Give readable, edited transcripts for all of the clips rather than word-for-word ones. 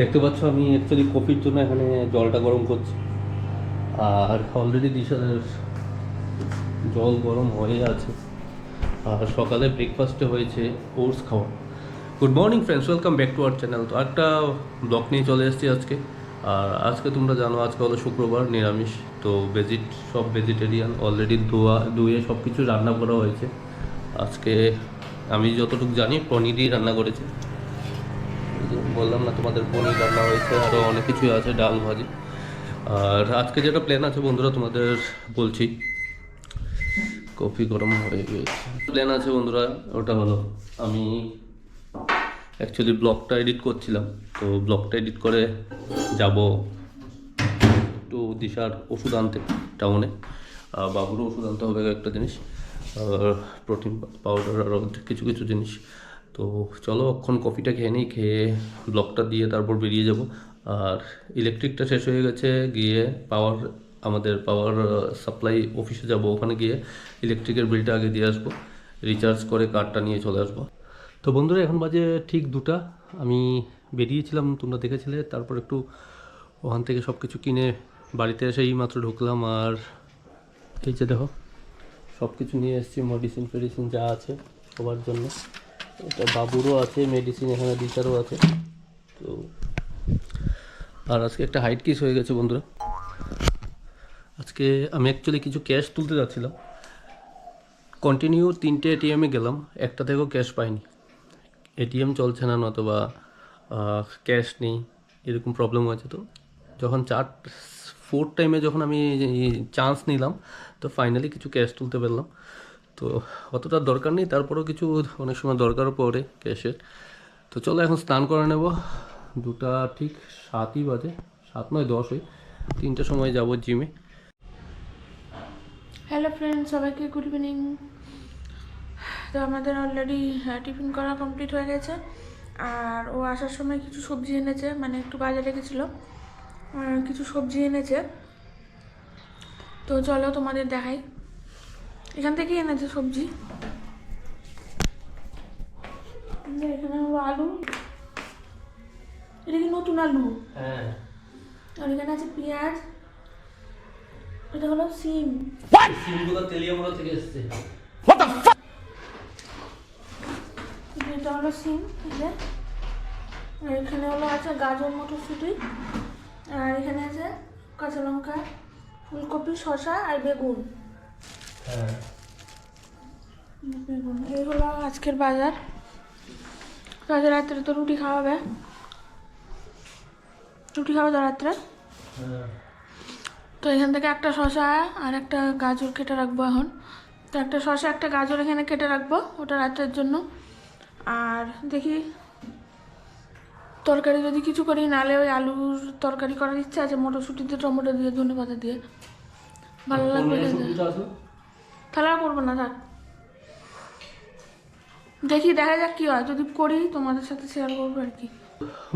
দেখতে পাচ্ছ আমি অ্যাকচুয়ালি কফির জন্য এখানে জলটা গরম করছি, আর অলরেডি দিশার জল গরম হয়ে আছে। আর সকালে ব্রেকফাস্টে হয়েছে ওটস খাওয়া। Good morning friends, welcome back to our channel. তো একটা ব্লগ নিয়ে চলে এসেছি আজকে। আর আজকে তোমরা জানো আজকে হলো শুক্রবার, নিরামিষ। তো সব ভেজিটেরিয়ান, অলরেডি ধুয়ে সব কিছু রান্না করা হয়েছে। আজকে আমি যতটুকু জানি পনিরই রান্না করেছে। বললাম না তোমাদের, পনির রান্না হয়েছে, আরও অনেক কিছুই আছে, ডাল ভাজি। আর আজকে যেটা প্ল্যান আছে বন্ধুরা তোমাদের বলছি। কফি গরম হয়ে গেছে। প্ল্যান আছে বন্ধুরা, ওটা হলো আমি অ্যাকচুয়ালি ব্লগটা এডিট করছিলাম। তো ব্লগটা এডিট করে যাব একটু দিশার ওষুধ আনতে টাউনে। বাবুরও ওষুধ আনতে হবে একটা জিনিস, প্রোটিন পাউডার, আরও কিছু কিছু জিনিস। তো চলো অক্ষণ কফিটা খেয়ে নিই, খেয়ে ব্লগটা দিয়ে তারপর বেরিয়ে যাব। আর ইলেকট্রিকটা শেষ হয়ে গেছে, গিয়ে আমাদের পাওয়ার সাপ্লাই অফিসে যাব। ওখানে গিয়ে ইলেকট্রিকের বিলটা আগে দিয়ে আসবো, রিচার্জ করে কার্ডটা নিয়ে চলে আসবো। তো বন্ধুরা এখন বাজে ঠিক 2টা। আমি বেরিয়েছিলাম, তোমরা দেখেছিলে। তারপর একটু ওখান থেকে সব কিছু কিনে বাড়িতে এসে এই মাত্র ঢুকলাম। আর এই যে দেখো সব কিছু নিয়ে এসেছি, মেডিসিন যা আছে সবার জন্য। এটা বাবুরও আছে মেডিসিন, এখানে দিশারও আছে। তো আর আজকে একটা হাইট কিস হয়ে গেছে বন্ধুরা। আজকে আমি অ্যাকচুয়ালি কিছু ক্যাশ তুলতে যাচ্ছিলাম, কন্টিনিউ 3টে এটিএমে গেলাম, একটা থেকেও ক্যাশ পাইনি। এটিএম চলছে না, নতবা ক্যাশ নেই, এরকম প্রবলেম হয়েছে। তো যখন 4th টাইমে যখন আমি চান্স নিলাম, তো ফাইনালি কিছু ক্যাশ তুলতে পারলাম। তো অতটা দরকার নেই, তারপরেও কিছু অনেক সময় দরকারও পড়ে ক্যাশের। তো চলো এখন স্নান করে নেব। 2টা ঠিক 7ই বাজে, 7 নয় 10 ওই 3টের সময় যাব জিমে। হ্যালো ফ্রেন্ড, সবাইকে গুড ইভিনিং। তো আমাদের অলরেডি টিফিন করা কমপ্লিট হয়ে গেছে। আর ও আসার সময় কিছু সবজি এনেছে, মানে একটু বাজারে গেছিলো, কিছু সবজি এনেছে। তো চলো তোমাদের দেখাই, এখান থেকেই এনেছে সবজি। এখানে হলো আলু, এটা কি নতুন আলু? হ্যাঁ। আর এখানে আছে পেঁয়াজ, এটা হলো সিম। সিমগুলো তেলিয়ামুড়া থেকে এসেছে। এটা হলো সিম, ঠিক আছে। আর এখানে হলো আছে গাজর, মটরশুঁটি। আর এখানে আছে কাঁচা লঙ্কা, ফুলকপি, শসা আর বেগুন। হ্যাঁ। বেগুন, এই হলো আজকের বাজার। রাত্রে তো রুটি খাওয়াবে, রুটি খাওয়া তো রাত্রে। তো এখান থেকে একটা শসা আর একটা গাজর কেটে রাখবো এখন। তো একটা শসা একটা গাজর এখানে কেটে রাখবো, ওটা রাত্রের জন্য। আর দেখি তরকারি যদি কিছু করি, নালে ওই আলুর তরকারি করার ইচ্ছা আছে, মটরশুঁটি দিয়ে, টমেটো দিয়ে, ধনেপাতা দিয়ে, ভালো লাগবে খেতে। তাহলে আর করবো না, থাক। দেখা যাক কী হয়, যদি করি তোমাদের সাথে শেয়ার করবো আর কি।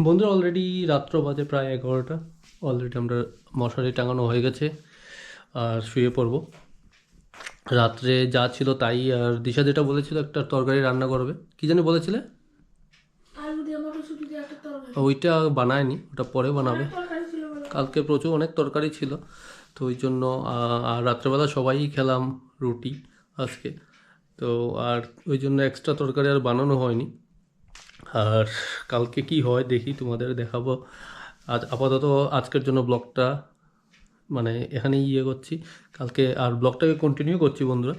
বন্ধুরা অলরেডি রাত্র বাজে প্রায় 11টা। অলরেডি আমরা মশারি টাঙানো হয়ে গেছে আর শুয়ে পড়বো। রাত্রে যা ছিল তাই। আর দিশা যেটা বলেছিল একটা তরকারি রান্না করবে, কি জানি বলেছিলে? আলু দিয়ে মটরশুঁটি দিয়ে একটা তরকারি। ওইটা বানায়নি, ওটা পরে বানাবে। তরকারি ছিল বলে। কালকে প্রচুর অনেক তরকারি ছিল, তো ওই জন্য। আর রাত্রেবেলা সবাই খেলাম রুটি আজকে। তো আর ওই জন্য এক্সট্রা তরকারি আর বানানো হয়নি। আর কালকে কি হয় দেখি, তোমাদের দেখাবো। আপাতত আজকের জন্য ব্লগটা মানে এখানেই করছি। কালকে আর ব্লগটাকে কন্টিনিউ করছি বন্ধুরা।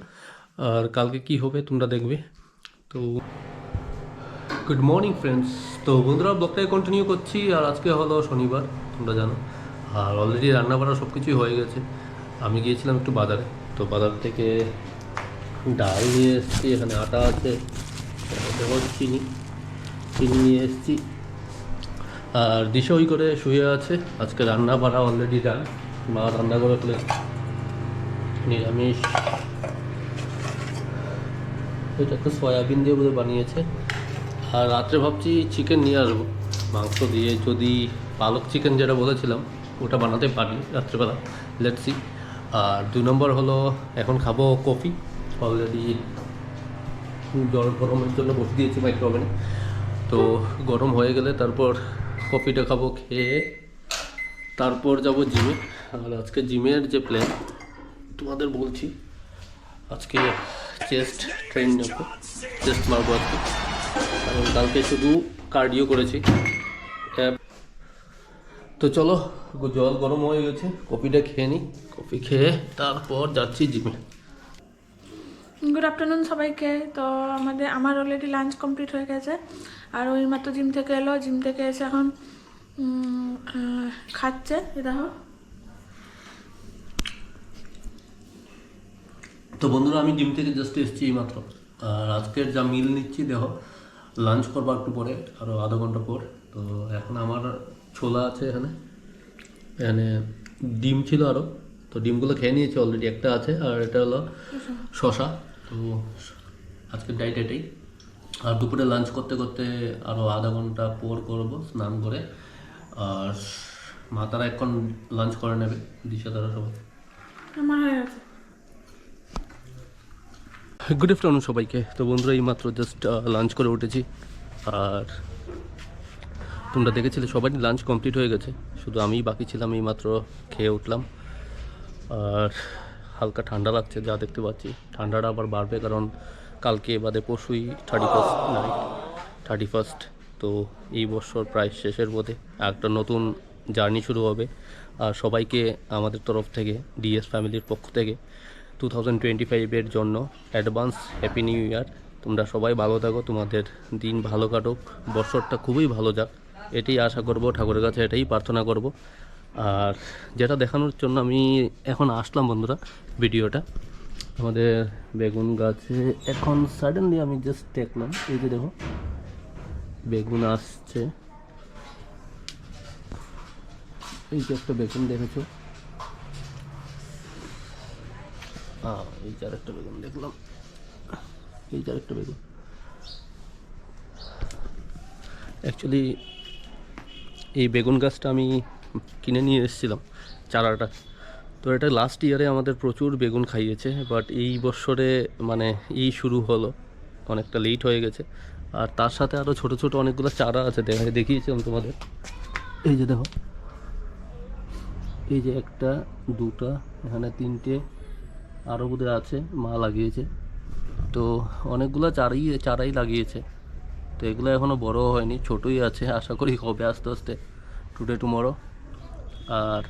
আর কালকে কি হবে তোমরা দেখবে। তো গুড মর্নিং ফ্রেন্ডস। তো বন্ধুরা ব্লগটাকে কন্টিনিউ করছি। আর আজকে হলো শনিবার, তোমরা জানো। আর অলরেডি রান্না বান্না সব কিছুই হয়ে গেছে। আমি গিয়েছিলাম একটু বাজারে, তো বাজার থেকে ডাল নিয়ে এসেছি, এখানে আটা আছে, চিনি নিয়ে এসেছি। আর দিশা ওই করে শুয়ে আছে। আজকে রান্না বাড়া অলরেডি ডান, মা রান্না করে ফেলে নিরামিষ। এটা একটা সয়াবিন দিয়ে বোধহয় বানিয়েছে। আর রাত্রে ভাবছি চিকেন নিয়ে আসবো, মাংস দিয়ে, যদি পালক চিকেন যেটা বলেছিলাম ওটা বানাতে পারি রাত্রেবেলা, লেটস সি। আর 2 নম্বর হলো এখন খাবো কফি। অলরেডি জল গরমের জন্য বসে দিয়েছি মাইক্রোওভেনে। তো গরম হয়ে গেলে তারপর কফিটা খাবো, খেয়ে তারপর যাব জিমে। আর আজকে জিমের যে প্ল্যান তোমাদের বলছি, আজকে চেস্ট ট্রেন নেব, চেস্ট মারবো আজকে, কারণ কালকে শুধু কার্ডিও করেছি। তো চলো, জল গরম হয়ে গেছে, কফিটা খেয়ে নিই, কফি খেয়ে তারপর যাচ্ছি জিমে। গুড আফটারনুন সবাইকে। তো আমার অলরেডি লাঞ্চ কমপ্লিট হয়ে গেছে, আর ওই মাত্র জিম থেকে এলো। জিম থেকে এসে এখন খাচ্ছে, দেখো। তো বন্ধুরা, আমি জিম থেকে জাস্ট এসেছি মাত্র। আর আজকের যা মিল নিচ্ছি, দেখো, লাঞ্চ করবো একটু পরে, আরও আধা ঘন্টা পর। তো এখন আমার ছোলা আছে এখানে, এখানে ডিম ছিল আরও, তো ডিমগুলো খেয়ে নিয়েছি অলরেডি, একটা আছে। আর এটা হলো শশা। তো আজকের ডায়েট এটাই। আর দুপুরে লাঞ্চ করতে করতে আরও আধা ঘন্টা পর করবো স্নান করে। আর মা তারা এখন লাঞ্চ করে নেবে, দিশা তারা সবাই। আমার হয়ে গেছে। গুড আফটারনুন সবাইকে। তো বন্ধুরা, এই মাত্র জাস্ট লাঞ্চ করে উঠেছি। আর তোমরা দেখেছিলে সবারই লাঞ্চ কমপ্লিট হয়ে গেছে, শুধু আমিই বাকি ছিলাম, এই মাত্র খেয়ে উঠলাম। আর হালকা ঠান্ডা লাগছে, যা দেখতে পাচ্ছি। ঠান্ডাটা আবার বাড়বে, কারণ কালকে বাদে পরশুই 31st। তো এই বছর প্রায় শেষের পথে, একটা নতুন জার্নি শুরু হবে। আর সবাইকে আমাদের তরফ থেকে, ডিএস ফ্যামিলির পক্ষ থেকে 2025-এর জন্য অ্যাডভান্স হ্যাপি নিউ ইয়ার। তোমরা সবাই ভালো থাকো, তোমাদের দিন ভালো কাটুক, বছরটা খুবই ভালো যাক, এটাই আশা করব, ঠাকুরের কাছে এটাই প্রার্থনা করব। আর যেটা দেখানোর জন্য আমি এখন আসলাম বন্ধুরা, ভিডিওটা আমাদের বেগুন গাছে এখন সাডেনলি আমি জাস্ট দেখলাম, এই যে দেখো বেগুন আসছে, এই যে একটা বেগুন দেখেছো, এই যে আরেকটা বেগুন দেখলাম, এই যে আরেকটা বেগুন। অ্যাকচুয়ালি এই বেগুন গাছটা আমি কিনে নিয়ে এসেছিলাম, চারাটা। তো এটা লাস্ট ইয়ারে আমাদের প্রচুর বেগুন খাইয়েছে, বাট এই বছরে মানে এই শুরু হলো, অনেকটা লেট হয়ে গেছে। আর তার সাথে আরও ছোটো ছোটো অনেকগুলো চারা আছে, দেখিয়েছিলাম তোমাদের, এই যে দেখো, এই যে একটা, দুটা, এখানে তিনটে, আরও বোধহয় আছে, মা লাগিয়েছে। তো অনেকগুলো চারাই লাগিয়েছে। তো এগুলো এখনও বড় হয়নি, ছোটোই আছে, আশা করি হবে আস্তে আস্তে, টুডে টুমরো। আর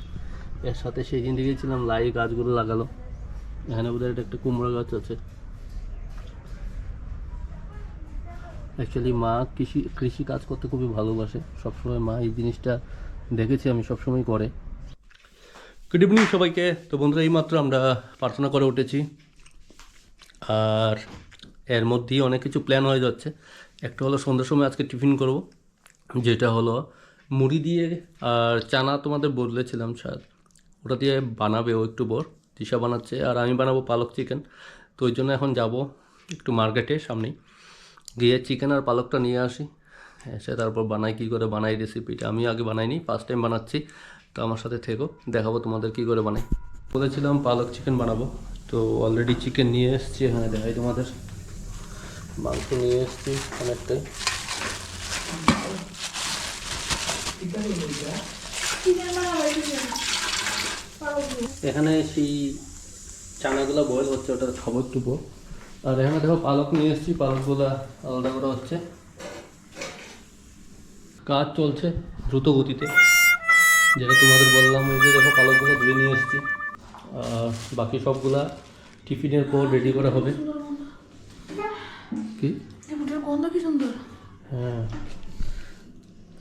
এর সাথে সেই দিন দেখেছিলাম লাই গাছগুলো লাগালো, এখানে বোধহয় এটা একটা কুমড়ো গাছ আছে। অ্যাকচুয়ালি মা কৃষি কাজ করতে খুবই ভালোবাসে, সবসময় মা এই জিনিসটা দেখেছি আমি সবসময় করে। গুড ইভিনিং সবাইকে। তো বন্ধুরা, এইমাত্র আমরা প্রার্থনা করে উঠেছি, আর এর মধ্যেই অনেক কিছু প্ল্যান হয়ে যাচ্ছে। একটা হলো সন্ধ্যার সময় আজকে টিফিন করব, যেটা হলো মুড়ি দিয়ে আর চানা, তোমাদের বলেছিলাম স্যার, ওটা দিয়ে বানাবে ও একটু বর, দিশা বানাচ্ছে, আর আমি বানাবো পালক চিকেন। তো ওই জন্য এখন যাব একটু মার্কেটে সামনেই, গিয়ে চিকেন আর পালকটা নিয়ে আসি, এসে তারপর কী করে বানাই রেসিপিটা। আমি আগে বানাইনি, ফার্স্ট টাইম বানাচ্ছি, তো আমার সাথে থেকো, দেখাবো তোমাদের কী করে বানাই। বলেছিলাম পালক চিকেন বানাবো, তো অলরেডি চিকেন নিয়ে এসেছি, এখানে দেখাই তোমাদের, মাংস নিয়ে এসেছি অনেকটাই। এখানে সেই চানাগুলো বয়েল হচ্ছে, ওটা খাবো একটু পর। আর এখানে দেখো পালক নিয়ে এসেছি, পালকগুলো আলাদা করে হচ্ছে, কাজ চলছে দ্রুত গতিতে, যেটা তোমাদের বললাম। ওই যে দেখো পালকগুলো ধুয়ে নিয়ে এসেছি, বাকি সবগুলা টিফিনের পর রেডি করা হবে। কি গন্ধ কি সুন্দর। হ্যাঁ,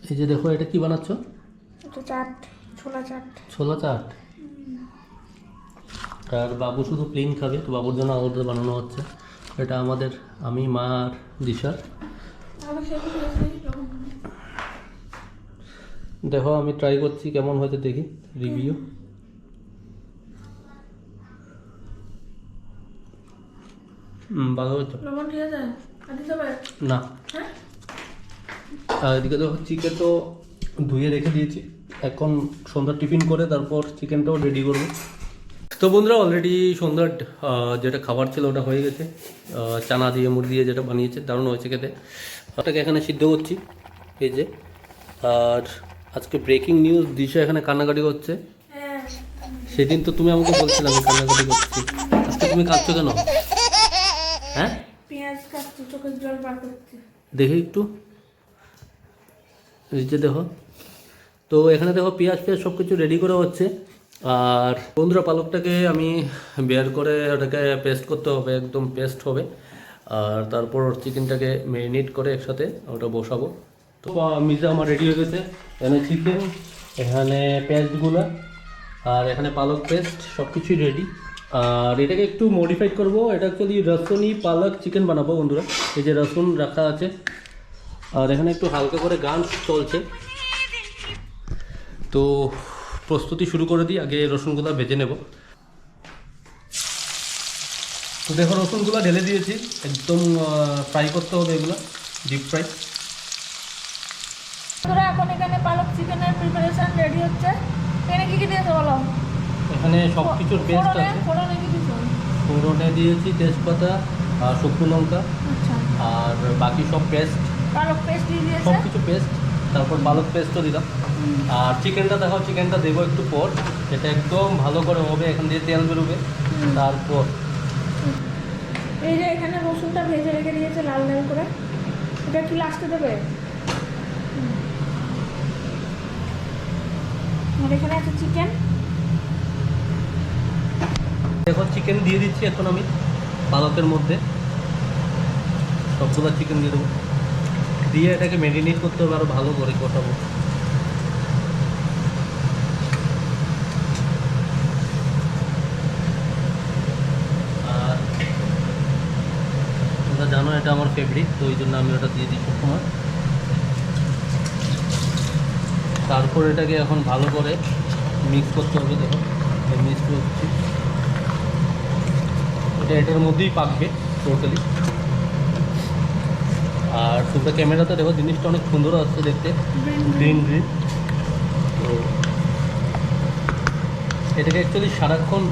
এই যে দেখো, এটা কি বানাচ্ছ? চাট, ছোলা চাট। ছোলা চাট। আর বাবু শুধু প্লেন খাবে, তো বাবুর জন্য আলাদা বানানো হচ্ছে। এটা আমাদের, আমি, মা আর দিশার। দেখো আমি ট্রাই করছি, কেমন হয়েছে দেখি, রিভিউ। ভালো হয়েছে না। আর এদিকে দেখো চিকেন তো ধুয়ে রেখে দিয়েছি, এখন সন্ধ্যার টিফিন করে তারপর চিকেনটাও রেডি করবো। তো বন্ধুরা, অলরেডি সন্ধ্যার যেটা খাবার ছিল ওটা হয়ে গেছে, চানা দিয়ে মুড়ি দিয়ে যেটা বানিয়েছে, দারুণ হয়েছে খেতে। ওটাকে এখানে সিদ্ধ করছি, এই যে। আর আজকে ব্রেকিং নিউজ, দিশা এখানে কান্নাকাটি করছে। সেদিন তো তুমি আমাকে বলছিলে আমি কান্নাকাটি করছি, আজকে তুমি কাঁদছো কেন? হ্যাঁ, পেঁয়াজ কাটছি, চোখের জল বার করছি। দেখি একটু, এই যে দেখো। তো এখানে দেখো পেঁয়াজ সব কিছু রেডি করে হচ্ছে। আর বন্ধুরা, পালকটাকে আমি বের করে ওটাকে পেস্ট করতে হবে, একদম পেস্ট হবে। আর তারপর চিকেনটাকে ম্যারিনেট করে একসাথে ওটা বসাবো। তো মিজা আমার রেডি হয়ে গেছে। এখানে চিকেন, এখানে পেস্টগুলো, আর এখানে পালক পেস্ট, সব কিছুই রেডি। আর এটাকে একটু মডিফাইড করব। এটা অ্যাকচুয়ালি রসুনি পালক চিকেন বানাবো বন্ধুরা। এই যে রসুন রাখা আছে, আর এখানে একটু হালকা করে গান চলছে। তো প্রস্তুতি শুরু করে দিই, আগে রসুনগুলো ভেজে নেব। তো দেখো রসুনগুলো ঢেলে দিয়েছি, একদম ফ্রাই করতে হবে এগুলো, ডিপ ফ্রাই। তোরা এখন এখানে পালক চিকেনের প্রিপারেশন রেডি হচ্ছে। এখানে কি কি দিয়েছো বলো? এখানে সব কিছুর পেস্ট আছে। ফোড়নে কি দিয়েছো? ফোড়নে দিয়েছি তেজপাতা আর শুকনো লঙ্কা, আচ্ছা, আর বাকি সব পেস্ট, পালক পেস্ট দিয়ে দিয়েছে। সব কিছু পেস্ট। তারপর পালক পেস্টও দিলাম। আর চিকেনটা দেখো, চিকেনটা দেবো একটু পর। এটা একদম ভালো করে হবে, এখান দিয়ে তেল বেরোবে। তারপর এই যে এখানে রসুনটা ভেজে রেখে দিয়েছে লাল লাল করে, এটা কি লাস্টে দেবে? আর এখানে আছে চিকেন। দেখো চিকেন দিয়ে দিচ্ছি এখন আমি পালকের মধ্যে, সবগুলো চিকেন দিয়ে দেবো। দিয়ে এটাকে ম্যারিনেট করতে হবে, আরও ভালো করে কষাবো। আর তোমরা জানো এটা আমার ফেভারিট, তো ওই জন্য আমি ওটা দিয়ে দিই সবসময়। তারপর এটাকে এখন ভালো করে মিক্স করতে হবে। দেখো মিক্স করছি, এটা এটার মধ্যেই পাকবে টোটালি। আর তোমরা ক্যামেরাতে দেখো জিনিসটা অনেক সুন্দর আসছে দেখতে, গ্রিন গ্রিন। তো এটাকে অ্যাকচুয়ালি সারাক্ষণ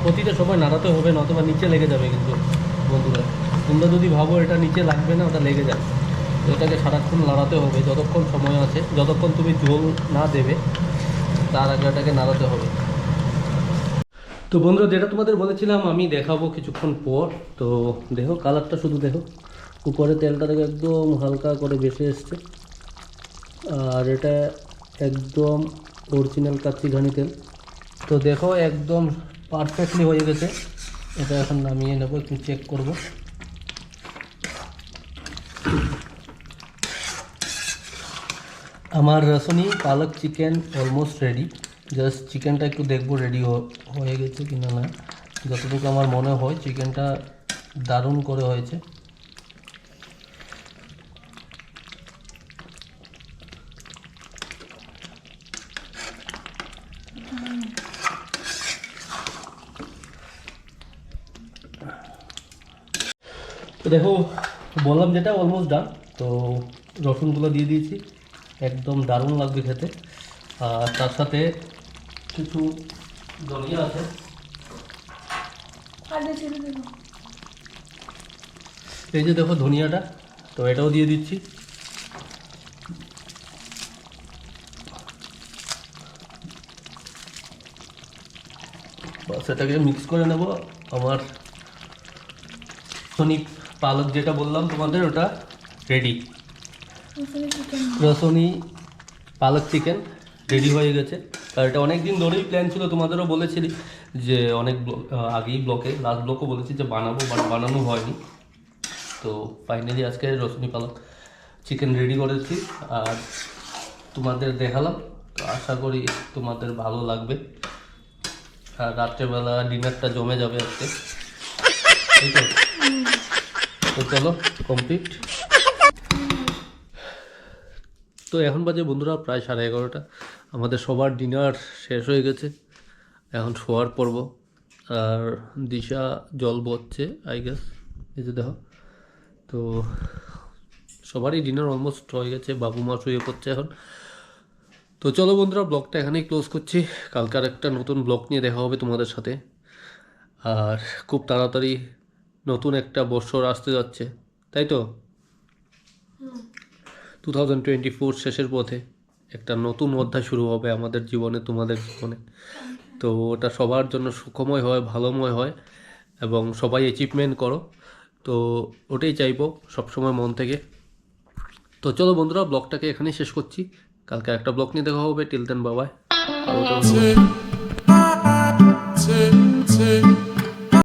প্রতিটা সময় নাড়াতে হবে, নতুবা নিচে লেগে যাবে। কিন্তু বন্ধুরা, তোমরা যদি ভাবো এটা নিচে লাগবে না, ওটা লেগে যাবে। তো এটাকে সারাক্ষণ নাড়াতে হবে যতক্ষণ সময় আছে, যতক্ষণ তুমি ঝোল না দেবে তার আগে এটাকে নাড়াতে হবে। তো বন্ধুরা, যেটা তোমাদের বলেছিলাম আমি দেখাবো কিছুক্ষণ পর। তো দেখো কালারটা শুধু দেখো, উপরে তেলটা দেখো একদম হালকা করে ভেসে এসছে। আর এটা একদম অরিজিনাল কাচ্চি ঘানি তেল। তো দেখো একদম পারফেক্টলি হয়ে গেছে। এটা এখন নামিয়ে নেবো, একটু চেক করব। আমার রসুনি পালক চিকেন অলমোস্ট রেডি। জাস্ট চিকেনটা একটু দেখবো রেডি হয়ে গেছে কি না। যতটুকু আমার মনে হয় চিকেনটা দারুণ করে হয়েছে। তো দেখো বললাম যেটা অলমোস্ট ডান। তো রসুনগুলো দিয়ে দিয়েছি, একদম দারুণ লাগবে খেতে। আর তার সাথে কিছু ধনিয়া আছে, এই যে দেখো ধনিয়াটা, তো এটাও দিয়ে দিচ্ছি। বাস এটাকে মিক্স করে নেব। আমার রসুনি পালক যেটা বললাম তোমাদের, ওটা রেডি। রসুনি পালক চিকেন রেডি হয়ে গেছে। আর এটা অনেক দিন ধরেই প্ল্যান ছিল, তোমাদেরও বলেছিলি যে অনেক আগেই ব্লকে, লাস্ট ব্লকও বলেছি যে বানাবো, বাট বানানো হয়নি। তো ফাইনালি আজকে রসুনি পালক চিকেন রেডি করেছি আর তোমাদের দেখালাম। তো আশা করি তোমাদের ভালো লাগবে। আর রাত্রেবেলা ডিনারটা জমে যাবে আজকে, তাই তো? তো চলো কমপ্লিট। তো এখন বাজে বন্ধুরা প্রায় 11:30। আমাদের সবার ডিনার শেষ হয়ে গেছে, এখন শোয়ার পর্ব। আর দিশা জল বচ্ছে আই গেস, এই যে দেখো। তো সবারই ডিনার অলমোস্ট হয়ে গেছে, বাবু মা শুয়ে পড়ছে এখন। তো চলো বন্ধুরা, ব্লগটা এখানেই ক্লোজ করছি। কালকার একটা নতুন ব্লগ নিয়ে দেখা হবে তোমাদের সাথে। আর খুব তাড়াতাড়ি নতুন একটা বছর আসতে যাচ্ছে, তাই তো? 2024 শেষের পথে। একটা নতুন অধ্যায় শুরু হবে আমাদের জীবনে, তোমাদের জীবনে। তো ওটা সবার জন্য সুখময় হয়, ভালোময় হয় এবং সবাই অ্যাচিভমেন্ট করো। তো ওটাই চাইবো সবসময় মন থেকে। তো চলো বন্ধুরা, ব্লগটাকে এখানেই শেষ করছি। কালকে একটা ব্লগ নিয়ে দেখা হবে। টিল দেন বাবাই। ভালো থেকো সবাই।